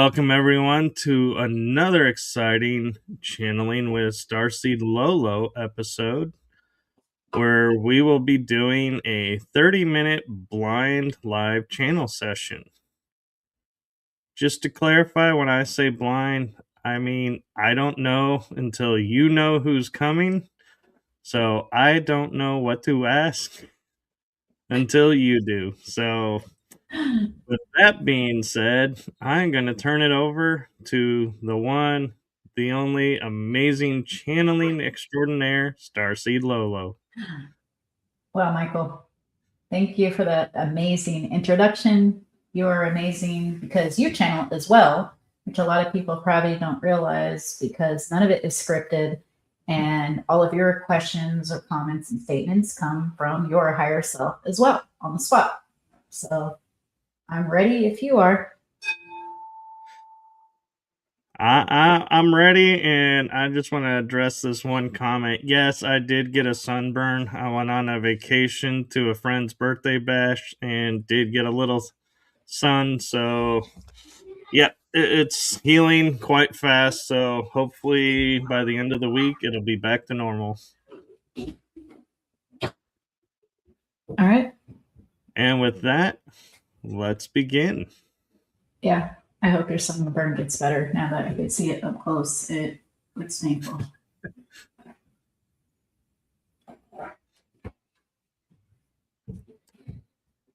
Welcome everyone to another exciting Channeling with Starseed Lø Lø episode, where we will be doing a 30-minute blind live channel session. Just to clarify, when I say blind, I mean I don't know until you know who's coming, so I don't know what to ask until you do. So with that being said, I'm going to turn it over to the one, the only amazing channeling extraordinaire, Starseed Lø Lø. Well, Michael, thank you for that amazing introduction. You're amazing because you channel as well, which a lot of people probably don't realize because none of it is scripted. And all of your questions or comments and statements come from your higher self as well on the spot. So I'm ready if you are. I'm ready, and I just want to address this one comment. Yes, I did get a sunburn. I went on a vacation to a friend's birthday bash and did get a little sun. So, yeah, it's healing quite fast. So, hopefully, by the end of the week, it'll be back to normal. All right. And with that, let's begin. Yeah, I hope your sunburn gets better now that I can see it up close. It looks painful.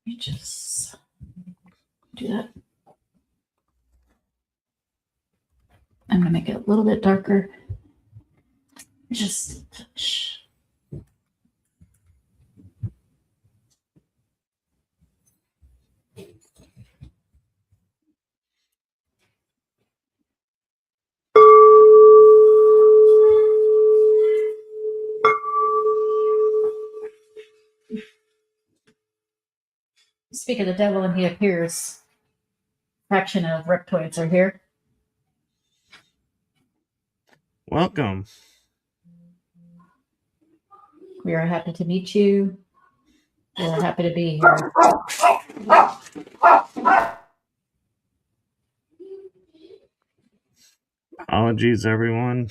You just do that. I'm gonna make it a little bit darker. Just a touch. Speak of the devil and he appears. Fraction of reptoids are here. Welcome. We are happy to meet you. We are happy to be here. Apologies, everyone.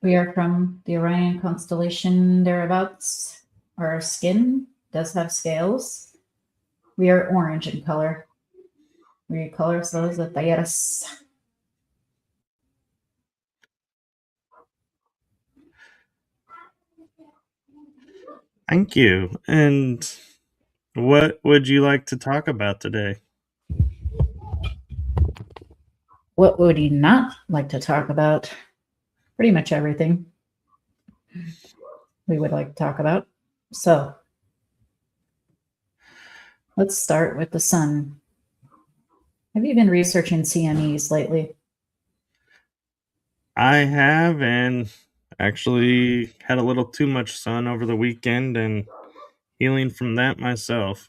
We are from the Orion constellation thereabouts. Our skin does have scales. We are orange in color. We call ourselves the Talleres. Thank you. And what would you like to talk about today? What would he not like to talk about? Pretty much everything we would like to talk about. So let's start with the sun. Have you been researching CMEs lately? I have, and actually had a little too much sun over the weekend and healing from that myself.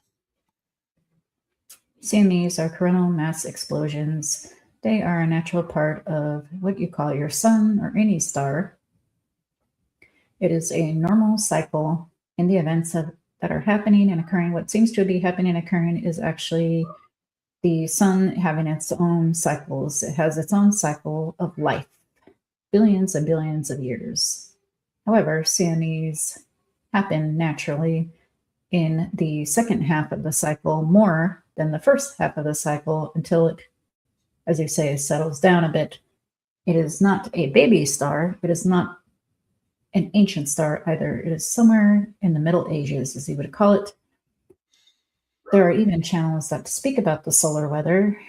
CMEs are coronal mass explosions. They are a natural part of what you call your sun or any star. It is a normal cycle in the events that are happening and occurring. What seems to be happening and occurring is actually the sun having its own cycles. It has its own cycle of life, billions and billions of years. However, CMEs happen naturally in the second half of the cycle more than the first half of the cycle until it, as you say, settles down a bit. It is not a baby star. It is not an ancient star either. It is somewhere in the Middle Ages, as you would call it. There are even channels that speak about the solar weather.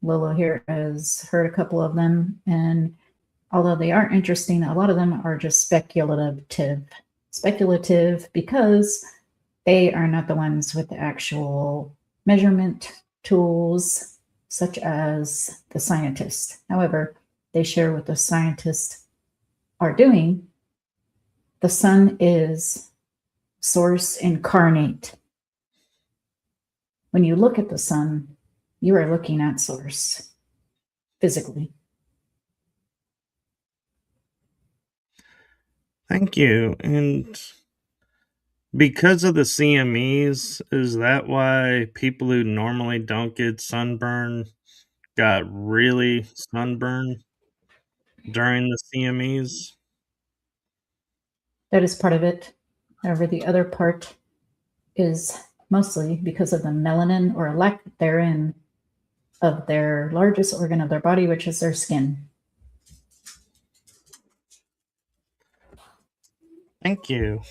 Lolo here has heard a couple of them, and although they are interesting, a lot of them are just speculative. Speculative because they are not the ones with the actual measurement tools, such as the scientists. However, they share what the scientists are doing. The sun is source incarnate. When you look at the sun, you are looking at source physically. Thank you. And Because of the CMEs, is that why people who normally don't get sunburn got really sunburned during the CMEs? That is part of it. However, the other part is mostly because of the melanin or lack therein of their largest organ of their body, which is their skin. Thank you.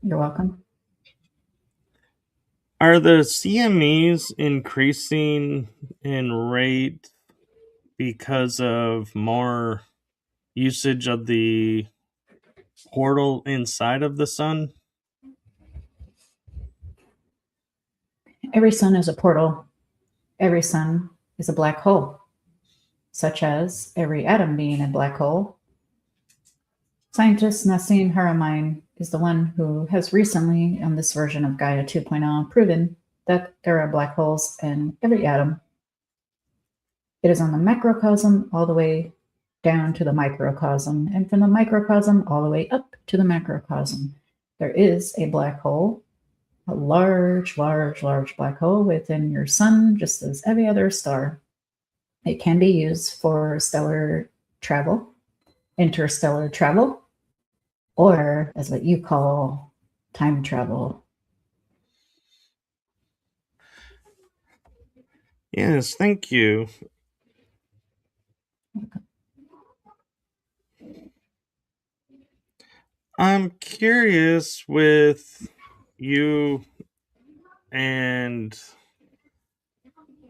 You're welcome. Are the CMEs increasing in rate because of more usage of the portal inside of the sun? Every sun is a portal. Every sun is a black hole, such as every atom being a black hole. Scientist Nassim Haramein is the one who has recently, on this version of Gaia 2.0, proven that there are black holes in every atom. It is on the macrocosm all the way down to the microcosm, and from the microcosm all the way up to the macrocosm. There is a black hole, a large black hole within your sun, just as every other star. It can be used for stellar travel, interstellar travel, or as what you call time travel. Yes, thank you. I'm curious with you and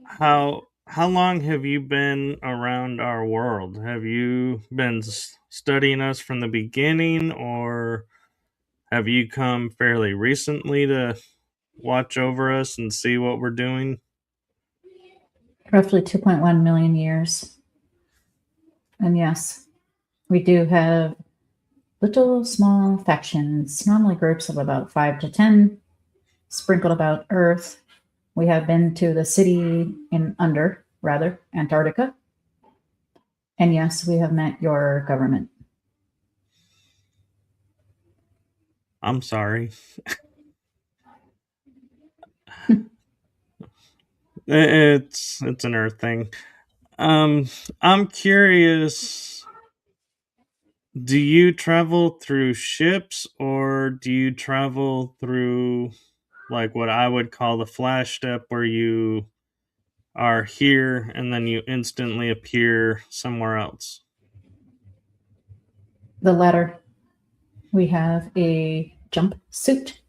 how long have you been around our world? Have you been studying us from the beginning, or have you come fairly recently to watch over us and see what we're doing? Roughly 2.1 million years. And yes, we do have little small factions, normally groups of about 5 to 10, sprinkled about Earth. We have been to the city Antarctica. And yes, we have met your government. I'm sorry. It's an Earth thing. I'm curious. Do you travel through ships, or do you travel through like what I would call the flash step, where you are here and then you instantly appear somewhere else? The latter. We have a jump suit.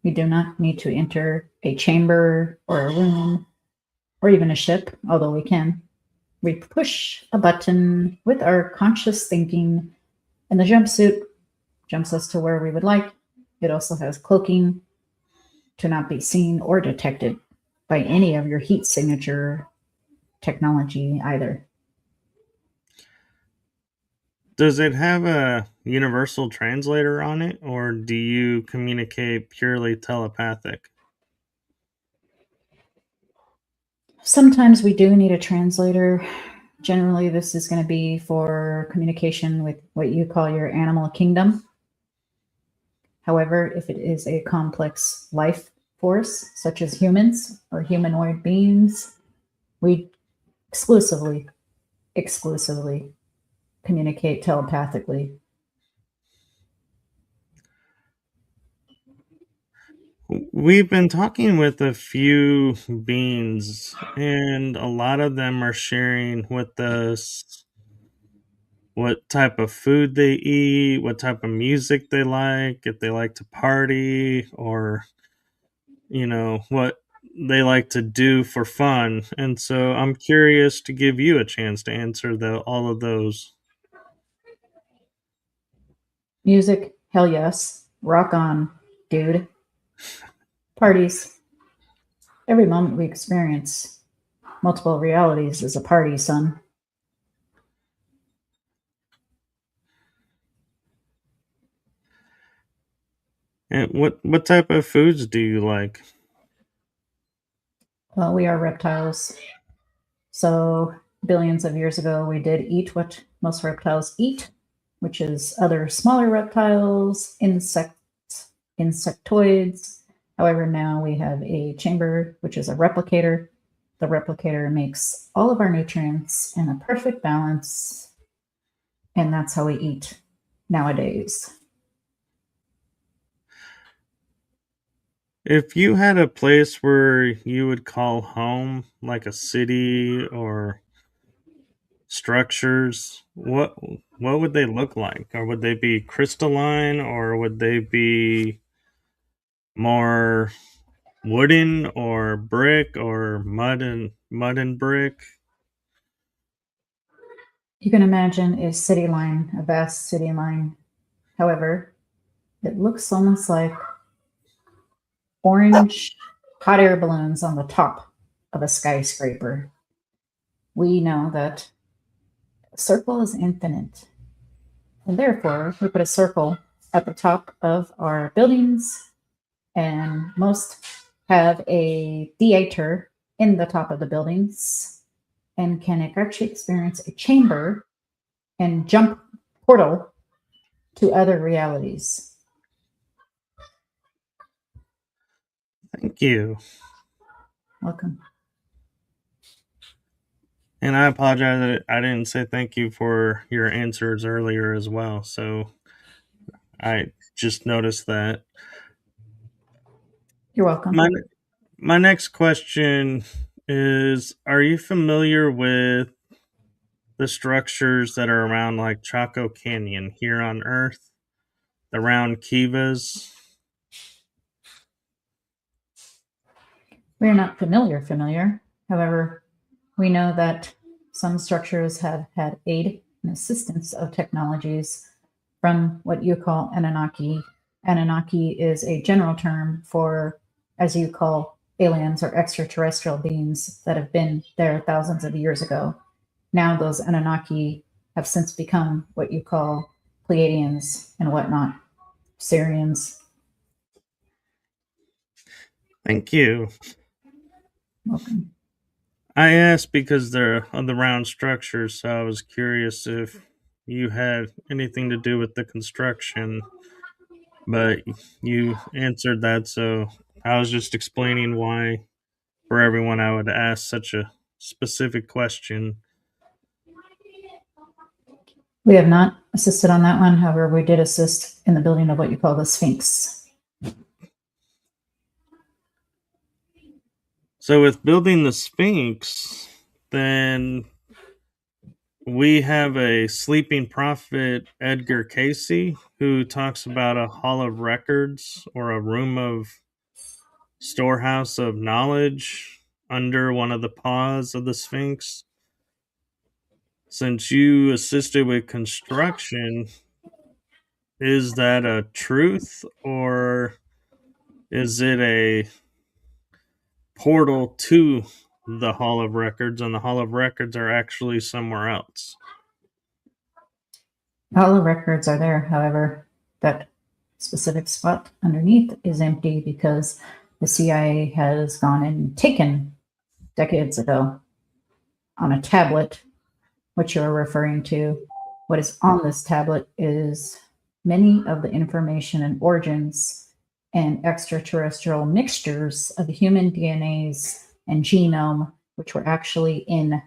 We do not need to enter a chamber or a room or even a ship, although we can. We push a button with our conscious thinking, and the jumpsuit jumps us to where we would like. It also has cloaking to not be seen or detected by any of your heat signature technology either. Does it have a universal translator on it, or do you communicate purely telepathic? Sometimes we do need a translator. Generally, this is going to be for communication with what you call your animal kingdom. However, if it is a complex life force, such as humans or humanoid beings, we exclusively communicate telepathically. We've been talking with a few beings, and a lot of them are sharing with us what type of food they eat, what type of music they like, if they like to party, or, what they like to do for fun. And so I'm curious to give you a chance to answer all of those. Music, hell yes. Rock on, dude. Parties. Every moment we experience multiple realities is a party, son. And what type of foods do you like? Well, we are reptiles. So billions of years ago, we did eat what most reptiles eat. which is other smaller reptiles, insectoids. However, now we have a chamber, which is a replicator. The replicator makes all of our nutrients in a perfect balance, and that's how we eat nowadays. If you had a place where you would call home, like a city or structures, what would they look like? Or would they be crystalline, or would they be more wooden or brick or mud and brick? You can imagine a city line, a vast city line. However, it looks almost like orange hot air balloons on the top of a skyscraper. We know that a circle is infinite, and therefore we put a circle at the top of our buildings, and most have a theater in the top of the buildings and can actually experience a chamber and jump portal to other realities. Thank you. Welcome. And I apologize that I didn't say thank you for your answers earlier as well. So I just noticed that. You're welcome. My next question is, are you familiar with the structures that are around like Chaco Canyon here on Earth? The round kivas? We are not familiar. However, we know that some structures have had aid and assistance of technologies from what you call Anunnaki. Anunnaki is a general term for, as you call, aliens or extraterrestrial beings that have been there thousands of years ago. Now those Anunnaki have since become what you call Pleiadians and whatnot, Syrians. Thank you. Welcome. I asked because they're on the round structures, so I was curious if you had anything to do with the construction, but you answered that, so I was just explaining why for everyone I would ask such a specific question. We have not assisted on that one. However, we did assist in the building of what you call the Sphinx. So with building the Sphinx, then we have a sleeping prophet, Edgar Casey, who talks about a hall of records or a room of storehouse of knowledge under one of the paws of the Sphinx. Since you assisted with construction, is that a truth, or is it a portal to the Hall of Records, and the Hall of Records are actually somewhere else? All the records are there. However, that specific spot underneath is empty because the CIA has gone and taken decades ago on a tablet, which you're referring to. What is on this tablet is many of the information and origins and extraterrestrial mixtures of human DNAs and genome, which were actually in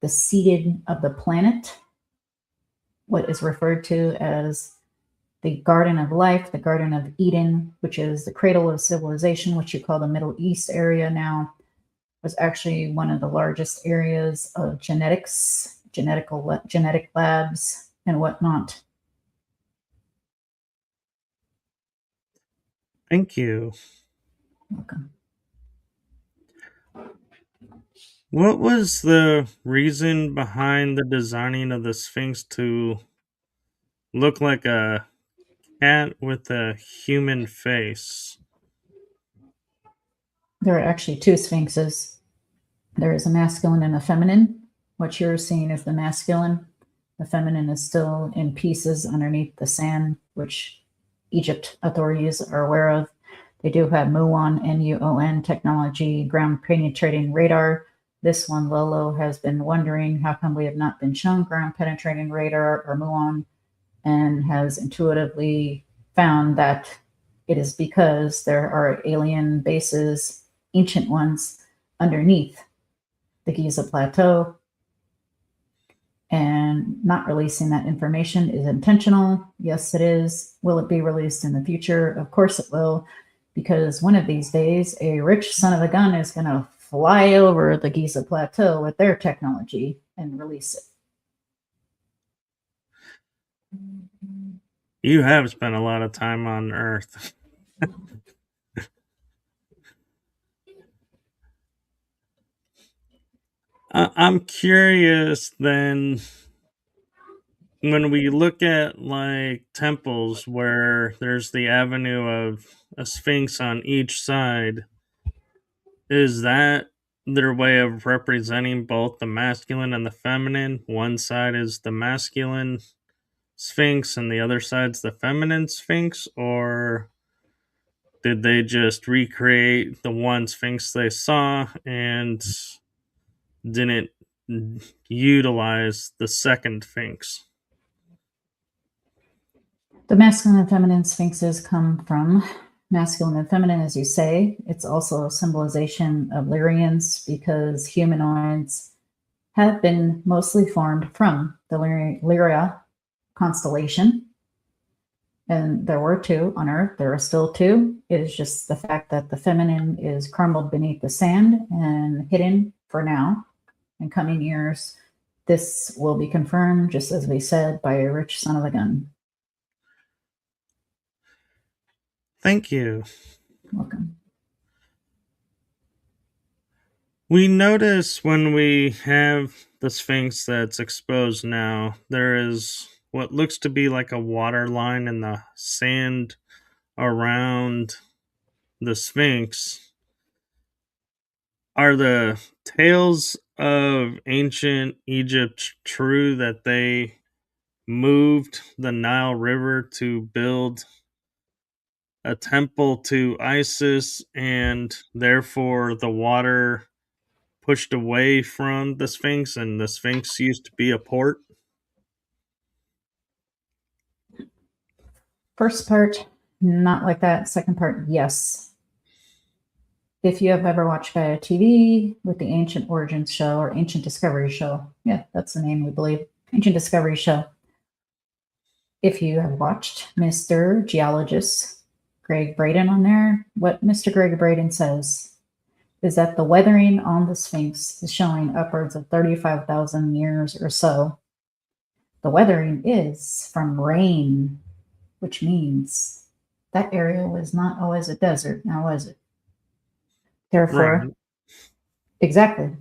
the seeding of the planet, what is referred to as the Garden of Life, the Garden of Eden, which is the cradle of civilization, which you call the Middle East area now, was actually one of the largest areas of genetics, genetic labs, and whatnot. Thank you. Welcome. What was the reason behind the designing of the Sphinx to look like a cat with a human face? There are actually two sphinxes. There is a masculine and a feminine. What you're seeing is the masculine. The feminine is still in pieces underneath the sand, which Egypt authorities are aware of. They do have muon, MUON technology, ground penetrating radar. This one, Lolo, has been wondering how come we have not been shown ground penetrating radar or muon. and has intuitively found that it is because there are alien bases, ancient ones, underneath the Giza Plateau, and not releasing that information is intentional. Yes, it is. Will it be released in the future? Of course it will, because one of these days, a rich son of a gun is going to fly over the Giza Plateau with their technology and release it. You have spent a lot of time on Earth. I'm curious then, when we look at like temples where there's the avenue of a sphinx on each side, is that their way of representing both the masculine and the feminine? One side is the masculine sphinx and the other side's the feminine sphinx, or did they just recreate the one sphinx they saw and didn't utilize the second sphinx? The masculine and feminine sphinxes come from masculine and feminine, as you say. It's also a symbolization of Lyrians, because humanoids have been mostly formed from the Lyria constellation. And there were two on Earth. There are still two. It is just the fact that the feminine is crumbled beneath the sand and hidden for now. In coming years, this will be confirmed, just as we said, by a rich son of a gun. Thank you. Welcome. We notice when we have the sphinx that's exposed now, there is what looks to be like a water line in the sand around the sphinx. Are the tales of ancient Egypt true that they moved the Nile River to build a temple to Isis, and therefore the water pushed away from the Sphinx, and the Sphinx used to be a port? First part, not like that. Second part, yes. If you have ever watched Gaia TV with the Ancient Origins show or Ancient Discovery show, yeah, that's the name we believe, Ancient Discovery show. If you have watched Mr. Geologist Greg Braden on there, what Mr. Greg Braden says is that the weathering on the Sphinx is showing upwards of 35,000 years or so. The weathering is from rain, which means that area was not always a desert, now was it? Therefore, Right. exactly,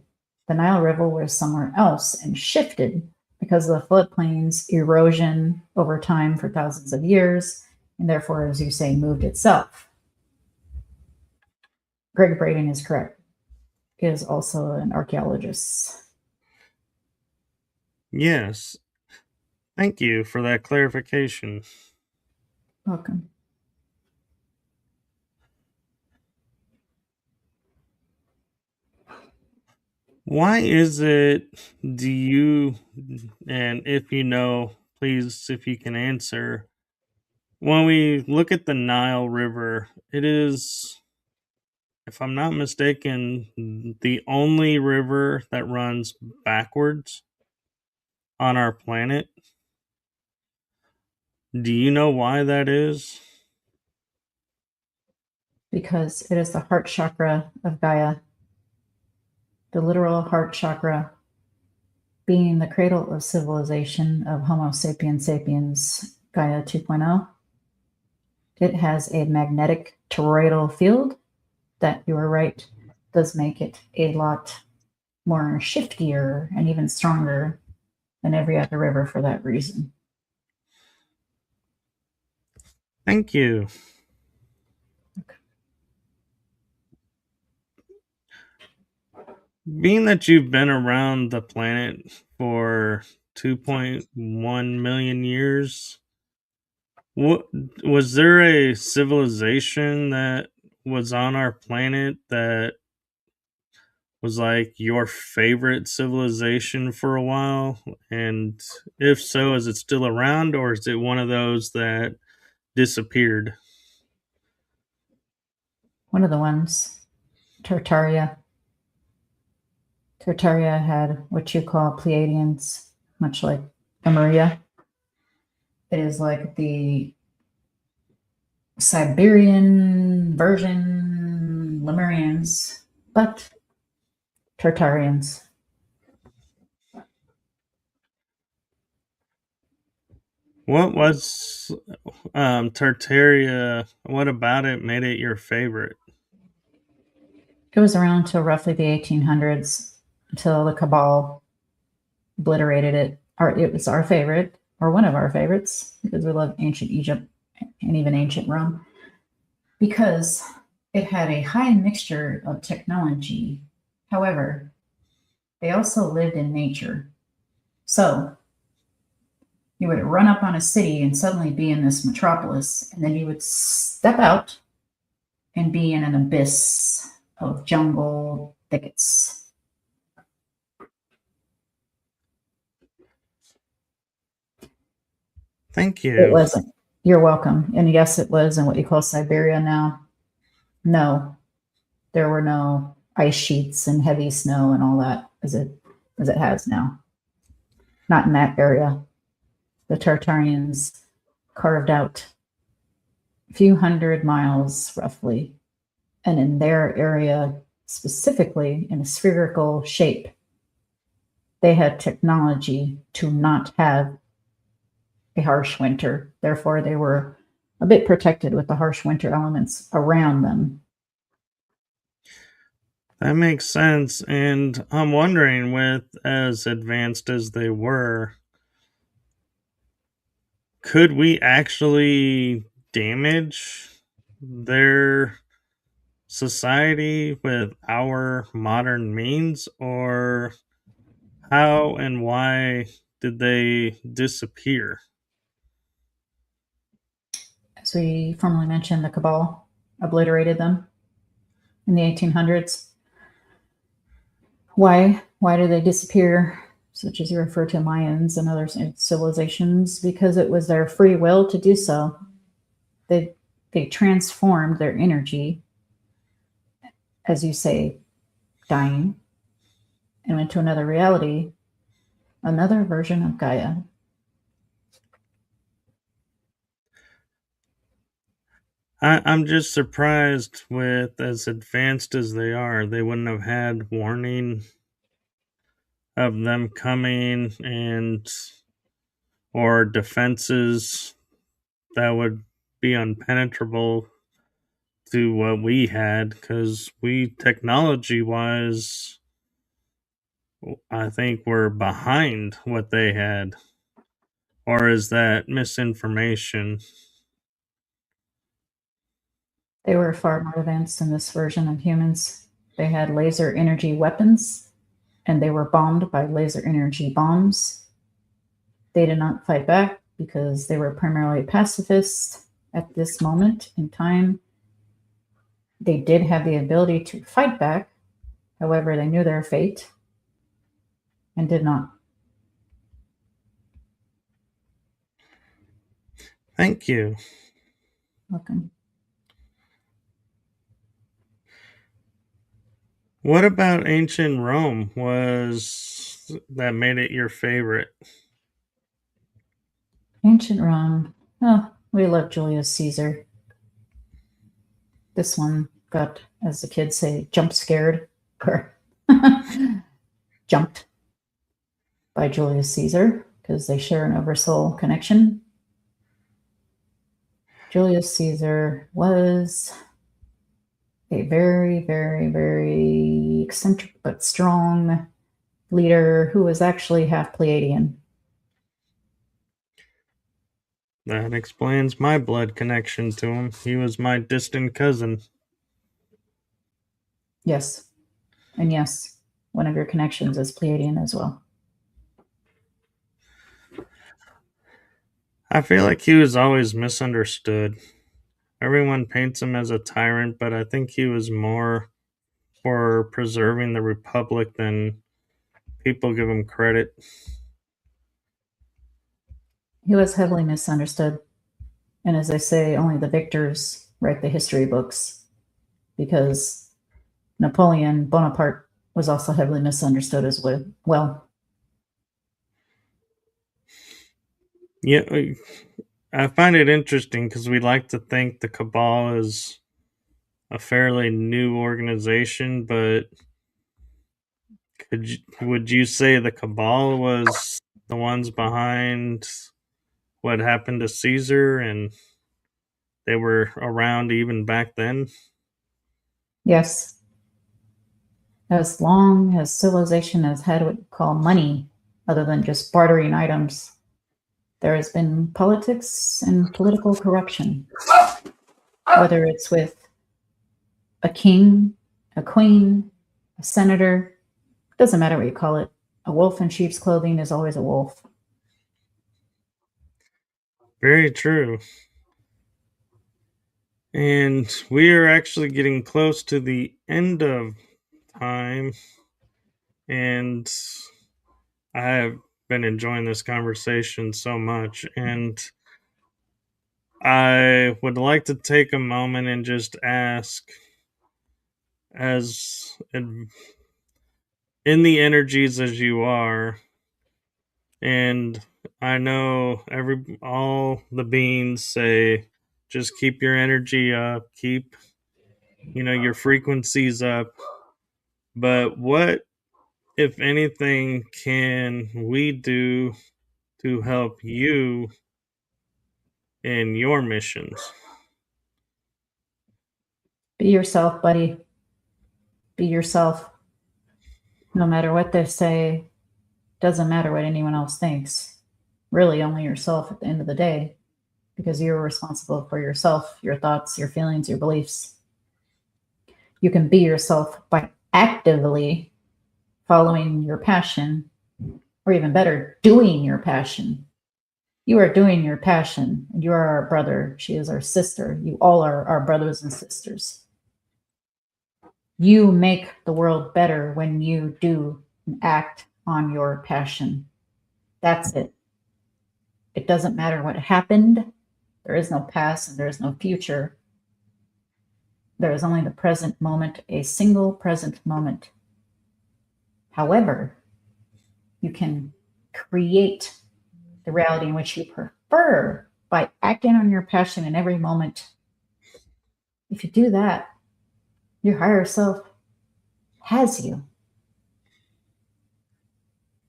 the Nile River was somewhere else and shifted because of the floodplains erosion over time for thousands of years, and therefore, as you say, moved itself. Greg Braden is correct. He is also an archaeologist. Yes. Thank you for that clarification. Welcome. Why is it, do you, and if you know, please, if you can answer, when we look at the Nile River, it is, if I'm not mistaken, the only river that runs backwards on our planet. Do you know why that is? Because it is the heart chakra of Gaia, the literal heart chakra, being the cradle of civilization of Homo sapiens sapiens, Gaia 2.0. It has a magnetic toroidal field that, you are right, does make it a lot more shiftier and even stronger than every other river for that reason. Thank you. Being that you've been around the planet for 2.1 million years, what was there a civilization that was on our planet that was like your favorite civilization for a while? And if so, is it still around or is it one of those that disappeared? One of the ones, Tartaria. Tartaria had what you call Pleiadians, much like Lemuria. It is like the Siberian version Lemurians, but Tartarians. What was Tartaria? What about it made it your favorite? It was around until roughly the 1800s, until the Cabal obliterated it. It was our favorite, or one of our favorites, because we love ancient Egypt and even ancient Rome, because it had a high mixture of technology. However, they also lived in nature. So you would run up on a city and suddenly be in this metropolis, and then you would step out and be in an abyss of jungle thickets. Thank It you. wasn't. You're welcome. And yes, it was in what you call Siberia now. No, there were no ice sheets and heavy snow and all that as it has now. Not in that area. The Tartarians carved out a few hundred miles roughly, and in their area specifically in a spherical shape, they had technology to not have a harsh winter. Therefore, they were a bit protected with the harsh winter elements around them. That makes sense. And I'm wondering, with as advanced as they were, could we actually damage their society with our modern means? Or how and why did they disappear? As we formerly mentioned, the Cabal obliterated them in the 1800s. Why did they disappear? Such as you refer to Mayans and other civilizations, because it was their free will to do so. They transformed their energy, as you say, dying, and went to another reality, another version of Gaia. I'm just surprised with as advanced as they wouldn't have had warning of them coming and or defenses that would be impenetrable to what we had because we technology wise I think we're behind what they had, or is that misinformation? They were far more advanced in this version of humans. They had laser energy weapons, and they were bombed by laser energy bombs. They did not fight back because they were primarily pacifists at this moment in time. They did have the ability to fight back. However, they knew their fate and did not. Thank you. Welcome. What about ancient Rome was that made it your favorite? Ancient Rome. Oh, we love Julius Caesar. This one got, as the kids say, jump scared or jumped by Julius Caesar because they share an oversoul connection. Julius Caesar was a very, very, very eccentric but strong leader who was actually half Pleiadian. That explains my blood connection to him. He was my distant cousin. Yes. And yes, one of your connections is Pleiadian as well. I feel like he was always misunderstood. Everyone paints him as a tyrant, but I think he was more for preserving the Republic than people give him credit. He was heavily misunderstood. And as they say, only the victors write the history books, because Napoleon Bonaparte was also heavily misunderstood as well. Yeah, I find it interesting because we like to think the Cabal is a fairly new organization, but would you say the Cabal was the ones behind what happened to Caesar, and they were around even back then? Yes. As long as civilization has had what you call money, other than just bartering items, there has been politics and political corruption. Whether it's with a king, a queen, a senator, doesn't matter what you call it. A wolf in sheep's clothing is always a wolf. Very true. And we are actually getting close to the end of time, and I have been enjoying this conversation so much, and I would like to take a moment and just ask, as in the energies as you are, and I know all the beings say, just keep your energy up, keep your frequencies up. But what, if anything, can we do to help you in your missions? Be yourself, buddy. Be yourself. No matter what they say, doesn't matter what anyone else thinks. Really, only yourself at the end of the day, because you're responsible for yourself, your thoughts, your feelings, your beliefs. You can be yourself by actively following your passion, or even better, doing your passion. You are doing your passion. You are our brother. She is our sister. You all are our brothers and sisters. You make the world better when you do and act on your passion. That's it. It doesn't matter what happened. There is no past and there is no future. There is only the present moment, a single present moment. However, you can create the reality in which you prefer by acting on your passion in every moment. If you do that, your higher self has you.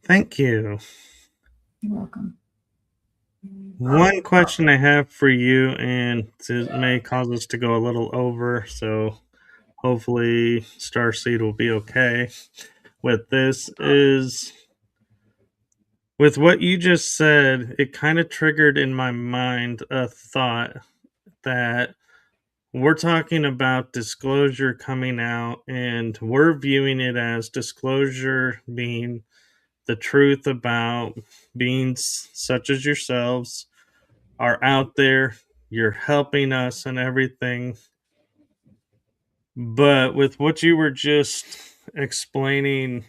Thank you. You're welcome. One question I have for you, and it may cause us to go a little over, so hopefully Starseed will be okay with this, is with what you just said, it kind of triggered in my mind a thought that we're talking about disclosure coming out, and we're viewing it as disclosure being the truth about beings such as yourselves are out there, you're helping us and everything. But with what you were just explaining,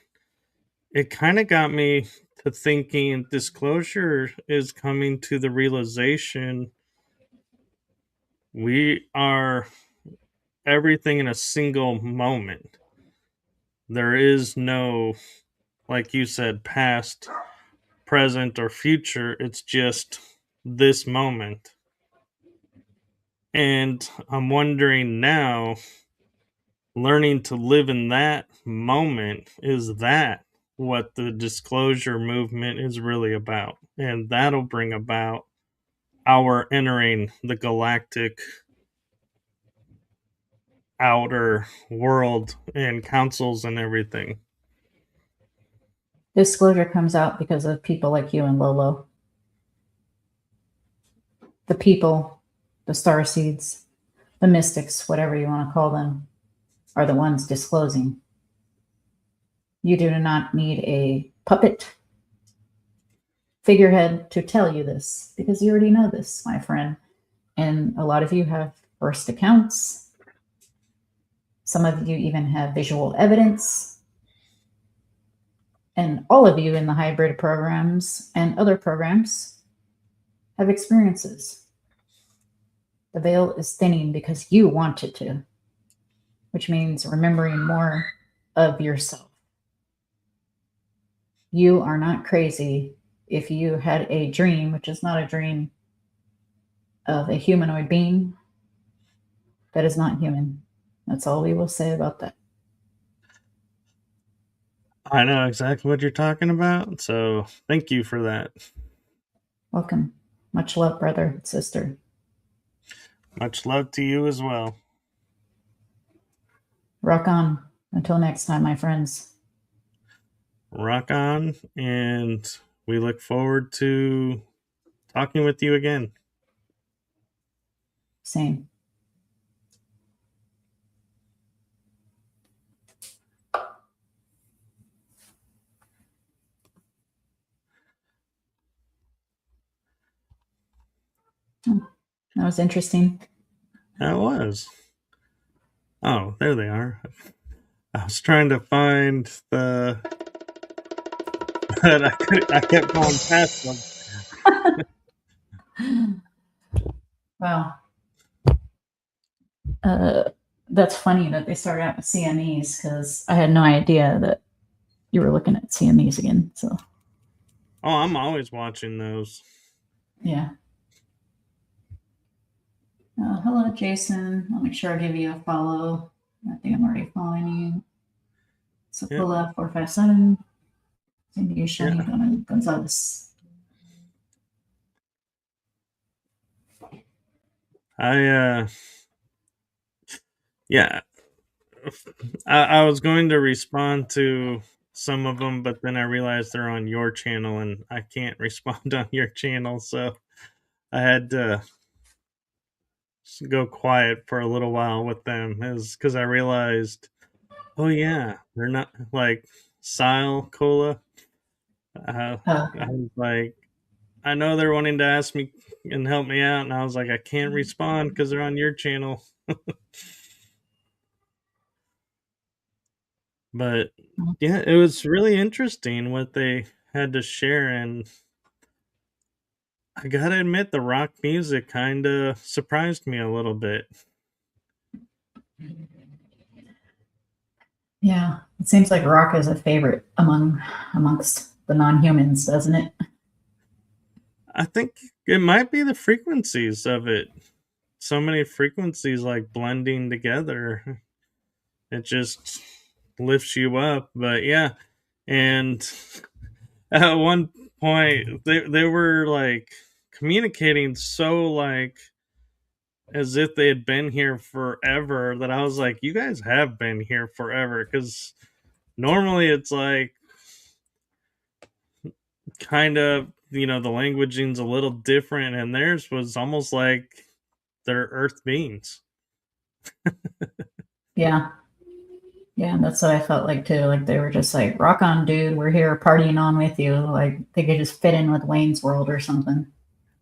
it kind of got me to thinking disclosure is coming to the realization we are everything in a single moment. There is no, like you said, past, present, or future. It's just this moment. And I'm wondering now, learning to live in that moment, is that what the disclosure movement is really about? And that'll bring about our entering the galactic outer world and councils and everything. Disclosure comes out because of people like you and Lolo. The people, the starseeds, the mystics, whatever you want to call them, are the ones disclosing. You do not need a puppet figurehead to tell you this, because you already know this, my friend. And a lot of you have first accounts. Some of you even have visual evidence. And all of you in the hybrid programs and other programs have experiences. The veil is thinning because you want it to, which means remembering more of yourself. You are not crazy if you had a dream, which is not a dream, of a humanoid being that is not human. That's all we will say about that. I know exactly what you're talking about, so thank you for that. Welcome. Much love, brother, sister. Much love to you as well. Rock on. Until next time, my friends. Rock on, and we look forward to talking with you again. Same. That was interesting. That was. Oh, there they are. I was trying to find the. But I kept going past them. Wow. That's funny that they started out with CMEs because I had no idea that you were looking at CMEs again. So. Oh, I'm always watching those. Yeah. Hello, Jason. I'll make sure I give you a follow. I think I'm already following you. Sokola 457. Cindy Shani Gonzalez. Yeah, I was going to respond to some of them, but then I realized they're on your channel and I can't respond on your channel, so I had to go quiet for a little while with them, is because I realized, oh yeah, they're not like Sile Cola. I was like, I know they're wanting to ask me and help me out, and I was like, I can't respond because they're on your channel. But yeah, it was really interesting what they had to share, and I gotta admit, the rock music kind of surprised me a little bit. Yeah, it seems like rock is a favorite amongst the non-humans, doesn't it? I think it might be the frequencies of it. So many frequencies like blending together. It just lifts you up. But yeah, and at one point they were like communicating so like as if they had been here forever, that I was like, you guys have been here forever, because normally it's like kind of, the languaging's a little different, and theirs was almost like they're earth beings. Yeah. Yeah, that's what I felt like too. Like they were just like, rock on, dude, we're here partying on with you. Like they could just fit in with Wayne's World or something.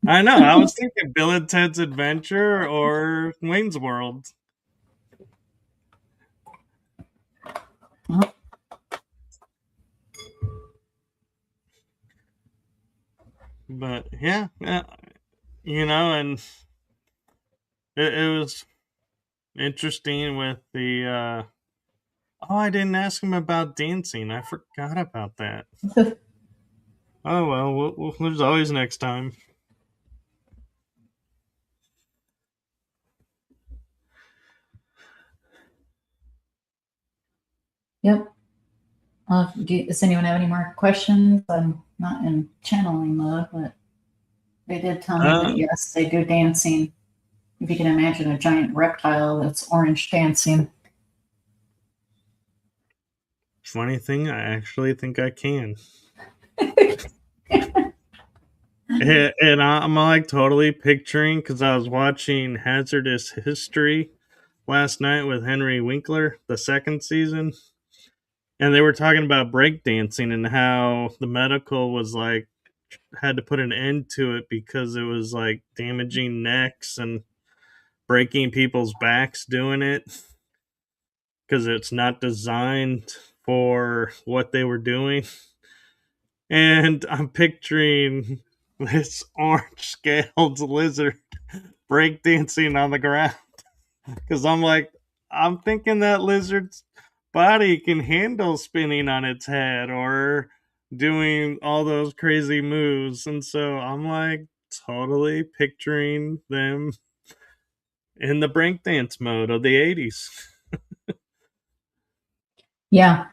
I know, I was thinking Bill and Ted's Adventure or Wayne's World. But yeah, and it was interesting with the oh, I didn't ask him about dancing. I forgot about that. Oh well, there's always next time. Yep. Does anyone have any more questions? I'm not in channeling mode, but they did tell me that yes, they do dancing. If you can imagine a giant reptile that's orange dancing. Funny thing, I actually think I can. And I'm like totally picturing, because I was watching Hazardous History last night with Henry Winkler, the second season, and they were talking about breakdancing and how the medical was like had to put an end to it because it was like damaging necks and breaking people's backs doing it. because it's not designed for what they were doing. And I'm picturing this orange scaled lizard breakdancing on the ground because I'm thinking that lizard's body can handle spinning on its head or doing all those crazy moves. And so I'm like totally picturing them in the breakdance mode of the 80s. Yeah.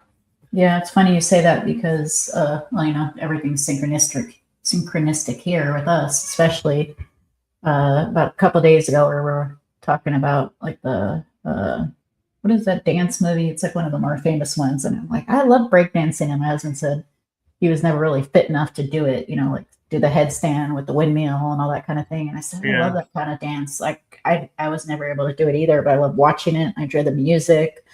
Yeah, it's funny you say that because, well, everything's synchronistic here with us, especially about a couple of days ago, where we were talking about like the what is that dance movie? It's like one of the more famous ones, and I'm like, I love breakdancing, and my husband said he was never really fit enough to do it, like do the headstand with the windmill and all that kind of thing. And I said, I love Yeah. that kind of dance. Like I was never able to do it either, but I love watching it. I enjoy the music.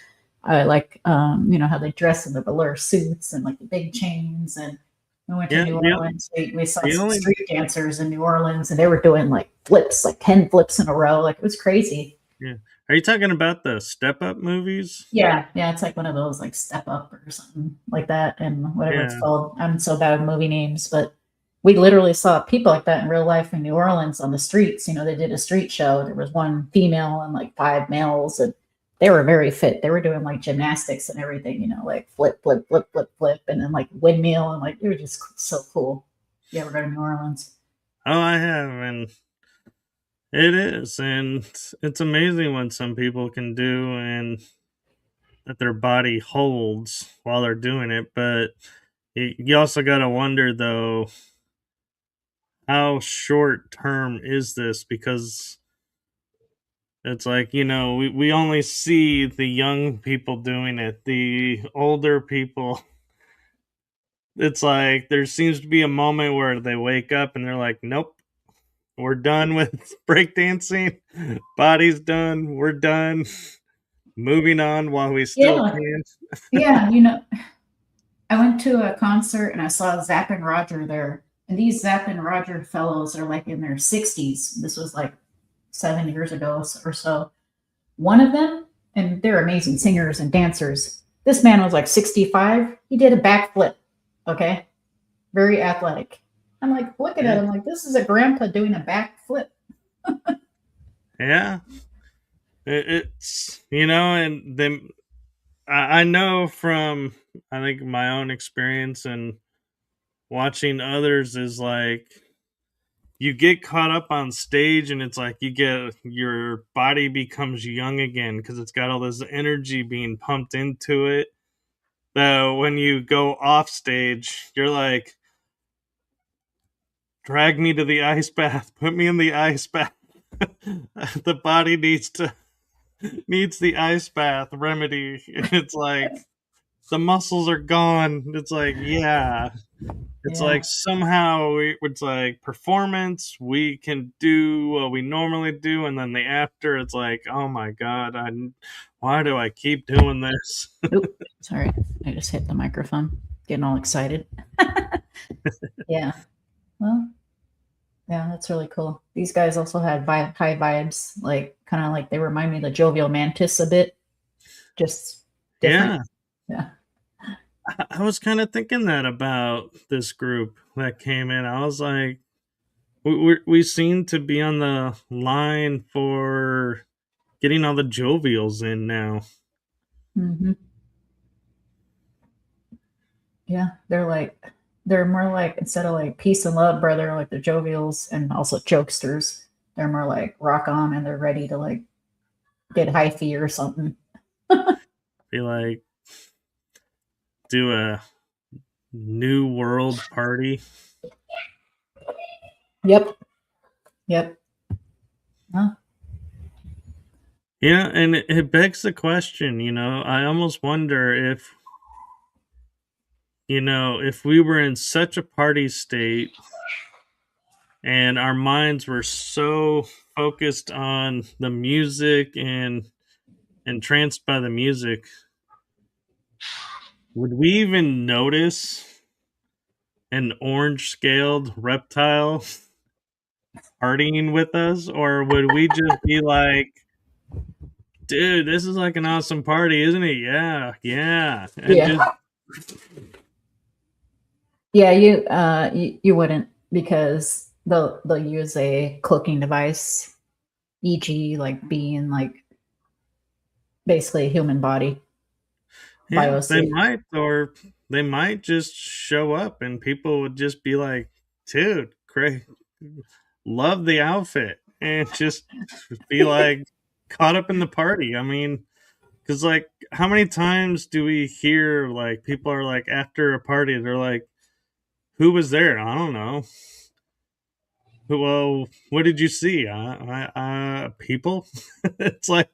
I like, how they dress in the velour suits and like the big chains. And we went to Yeah. New Orleans. We saw The some only, street dancers in New Orleans, and they were doing like flips, like 10 flips in a row. Like it was crazy. yeah. Are you talking about the Step Up movies? Yeah, yeah, it's like one of those like Step Up or something like that, and whatever it's Yeah. called. I'm so bad with movie names, but we literally saw people like that in real life in New Orleans on the streets. They did a street show. There was one female and like five males, and they were very fit. They were doing like gymnastics and everything, like flip, flip, flip, flip, flip, and then like windmill, and like they were just so cool. You ever go to New Orleans? Oh, I have, and it is, and it's amazing what some people can do and that their body holds while they're doing it. But you also got to wonder, though, how short term is this? Because it's like, we only see the young people doing it, the older people. It's like there seems to be a moment where they wake up and they're like, nope, we're done with breakdancing. Body's done. We're done. Moving on while we still Yeah, can. yeah. I went to a concert and I saw Zapp and Roger there. And these Zapp and Roger fellows are like in their 60s. This was like 7 years ago or so. One of them, and they're amazing singers and dancers. This man was like 65. He did a backflip. Okay. Very athletic. I'm like looking at Yeah. him like, this is a grandpa doing a backflip. Yeah. It's, and then I know from, I think, my own experience and watching others is like, you get caught up on stage and it's like your body becomes young again because it's got all this energy being pumped into it. So when you go off stage, you're like, drag me to the ice bath, put me in the ice bath. The body needs the ice bath remedy. It's like the muscles are gone. It's like, yeah. It's Yeah. like somehow it's like performance, we can do what we normally do, and then the after, it's like, oh my god, why do I keep doing this? Oop, sorry. I just hit the microphone. Getting all excited. Yeah. Well, yeah, that's really cool. These guys also had high vibes, like kind of like they remind me of the Jovial Mantis a bit, just different. Yeah, Yeah. I was kind of thinking that about this group that came in. I was like, we seem to be on the line for getting all the jovials in now. Hmm. Yeah, they're more like instead of like peace and love, brother, like the Jovials and also jokesters. They're more like rock on and they're ready to like get hyphy or something. Be like, do a new world party. Yep. Yep. Huh? Yeah, and it begs the question, I almost wonder if we were in such a party state and our minds were so focused on the music and entranced by the music, would we even notice an orange scaled reptile partying with us? Or would we just be like dude, this is like an awesome party, isn't it? Yeah, yeah. And Yeah. just Yeah, you wouldn't, because they'll use a cloaking device, e.g., like being like basically a human body, yeah, they biosuit. might, or they might just show up and people would just be like, dude, great, love the outfit, and just be like caught up in the party. I mean, because like, how many times do we hear like people are like after a party, they're like, who was there? I don't know. Well, what did you see? People. It's like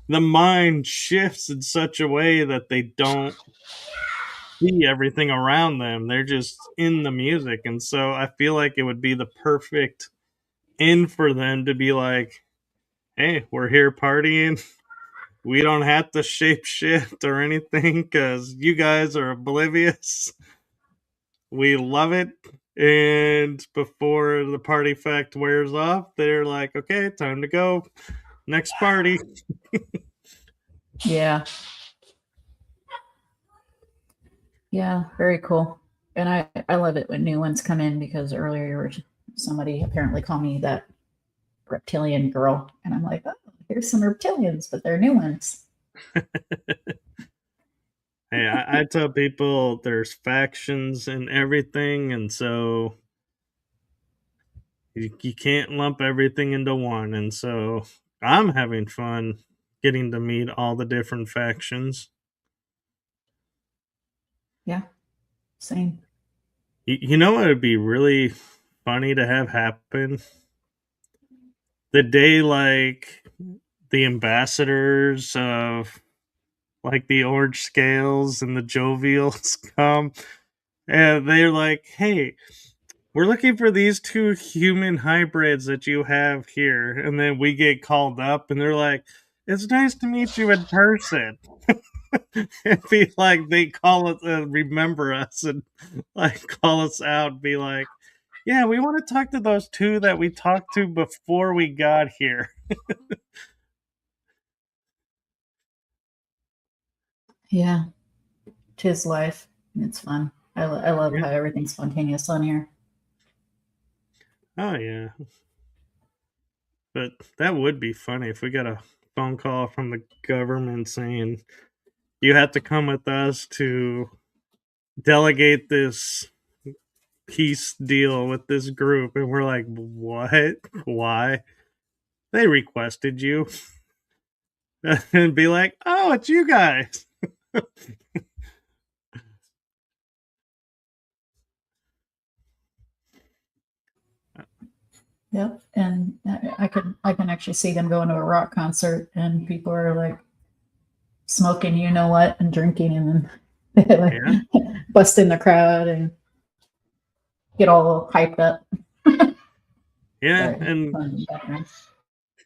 the mind shifts in such a way that they don't see everything around them. They're just in the music. And so I feel like it would be the perfect in for them to be like, hey, we're here partying. We don't have to shape shift or anything because you guys are oblivious. We love it. And before the party fact wears off, they're like, okay, time to go. Next party. Yeah. Yeah, very cool. And I love it when new ones come in, because earlier somebody apparently called me that reptilian girl, and I'm like, oh, here's some reptilians, but they're new ones. Hey, I tell people there's factions and everything, and so you can't lump everything into one. And so I'm having fun getting to meet all the different factions. Yeah, same. You know what would be really funny to have happen? The day like the ambassadors of like the orange scales and the jovials come and they're like, hey, we're looking for these two human hybrids that you have here. And then we get called up and they're like, it's nice to meet you in person. It'd be like they call us and remember us and like call us out and be like, yeah, we want to talk to those two that we talked to before we got here. Yeah, tis life. It's fun. I love Yeah. how everything's spontaneous on here. Oh, yeah. But that would be funny if we got a phone call from the government saying, you have to come with us to delegate this peace deal with this group. And we're like, what? Why? They requested you. And be like, oh, it's you guys. Yep, and I can actually see them going to a rock concert, and people are like smoking, you know what, and drinking, and then like Yeah. bust in the crowd and get all hyped up. Yeah. Sorry, And fun in the background.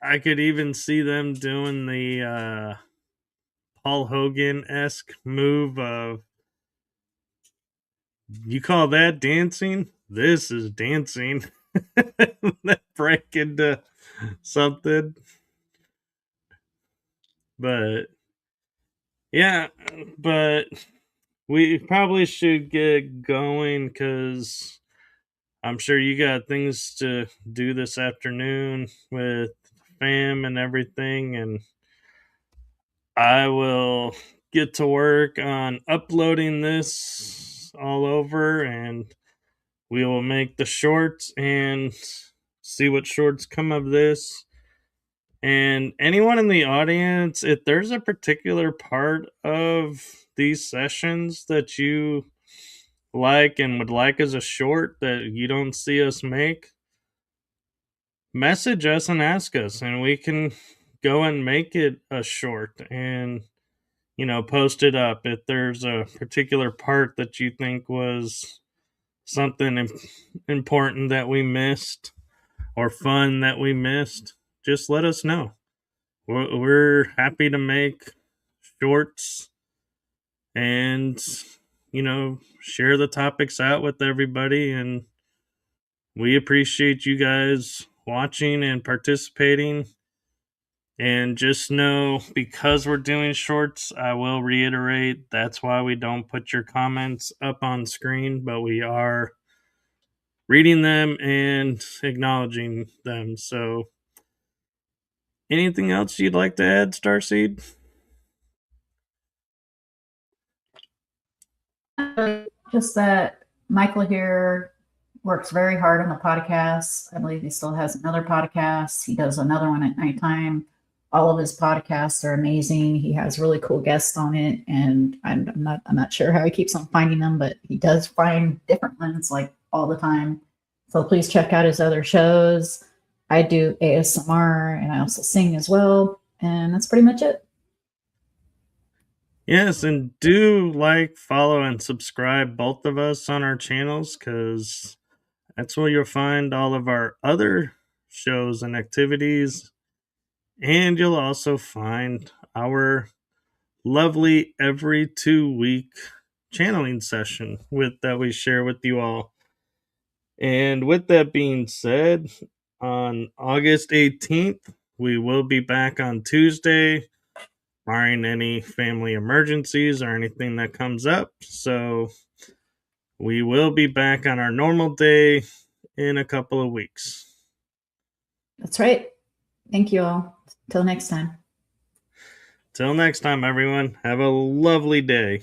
I could even see them doing the Paul Hogan esque move of, you call that dancing? This is dancing. Break into something. But yeah, but we probably should get going because I'm sure you got things to do this afternoon with fam and everything. And I will get to work on uploading this all over and we will make the shorts and see what shorts come of this. And anyone in the audience, if there's a particular part of these sessions that you like and would like as a short that you don't see us make, message us and ask us, and we can go and make it a short and, you know, post it up. If there's a particular part that you think was something important that we missed or fun that we missed, just let us know. We're happy to make shorts and, you know, share the topics out with everybody. And we appreciate you guys watching and participating. And just know, because we're doing shorts, I will reiterate that's why we don't put your comments up on screen, but we are reading them and acknowledging them. So, anything else you'd like to add, Starseed? Just that Michael here works very hard on the podcast. I believe he still has another podcast. He does another one at nighttime. All of his podcasts are amazing. He has really cool guests on it, and I'm not sure how he keeps on finding them, but he does find different ones like all the time. So please check out his other shows. I do ASMR and I also sing as well, and that's pretty much it. Yes, and do like, follow, and subscribe both of us on our channels, because that's where you'll find all of our other shows and activities. And you'll also find our lovely every 2 week channeling session that we share with you all. And with that being said, on August 18th, we will be back on Tuesday, barring any family emergencies or anything that comes up. So we will be back on our normal day in a couple of weeks. That's right. Thank you all. Till next time. Till next time, everyone, have a lovely day.